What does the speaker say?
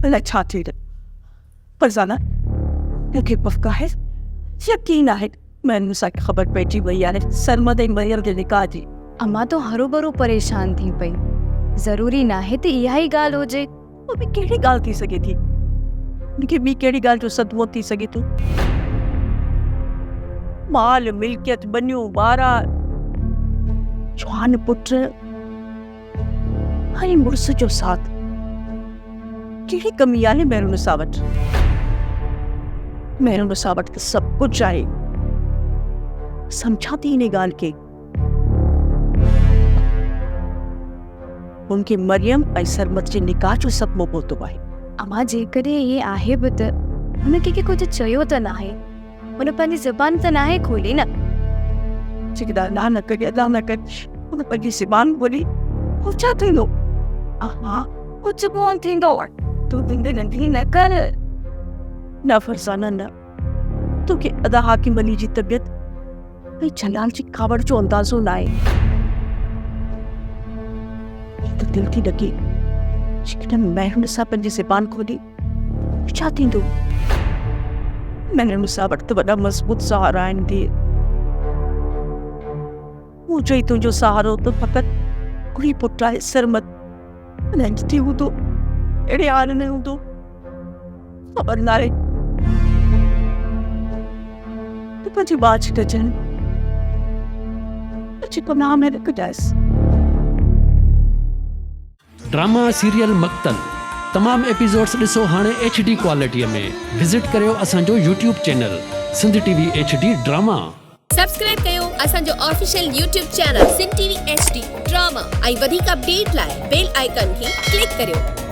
भला छा थी फरज़ाना मूंखे पक्का है यकीन है मैंने असांखे ख़बर पइजी वई आहे सरमद ऐं मरियम जे निकाह जी। अम्मा तो हरू भरू परेशान थी पई। ज़रूरी ना है तो इहा ही ॻाल्हि हुजे। ॿी कहिड़ी ॻाल्हि थी सघे थी मूंखे ॿी कहिड़ी ॻाल्हि जो सदमो थी सघे थो। माल मिल्कियत बनियूं ॿारा जवान पुट ऐं मुड़ुस जो साथ कहिड़ी कमी आहे महिरून सां वटि। महिरून सां वटि त सभु कुझु आहे। सम्झां थी इन ॻाल्हि खे। उनखे मरियम ऐं सरमद जे निकाह जो सदमो पहुतो आहे। अम्मा जेकॾहिं इहे आहे बि त हुन कंहिंखे कुझु चयो त न आहे। हुन पंहिंजी ज़बान त न आहे खोली न। जेकॾहिं अल्लाह न करे हुन पंहिंजी ज़बान खोली पोइ छा थींदो? अम्मा कुझु कोन थींदो। तूं दिलि नंढी न कर। न फरज़ाना न तोखे अदा हाकिम अली जी तबियत ऐं जलाल जी कावड़ जो अंदाज़ो न आहे। त दिलि थी लॻे जेकॾहिं महिरून सां पंहिंजी ज़बान खोली छा थींदो? महिरून सां वटि त वॾा मज़बूत सहारा आहिनि धीअ। मूं चई तुंहिंजो सहारो त फ़क़ति कोई पुटु आहे सरमद। थी हूंदो अहिड़े हाल न हूंदो ख़बर न आहे त पंहिंजी बाज टचनि अची पनाह में रखजांइसि। ड्रामा सीरियल मक्तल तमाम एपिसोड्स ॾिसो हाणे HD क्वालिटीअ में। विज़िट करियो असांजो YouTube channel Sindh TV HD drama. Subscribe कयो असांजो official YouTube channel Sindh TV HD drama ऐं वधीक अपडेट लाइ बेल आइकन खे क्लिक करियो।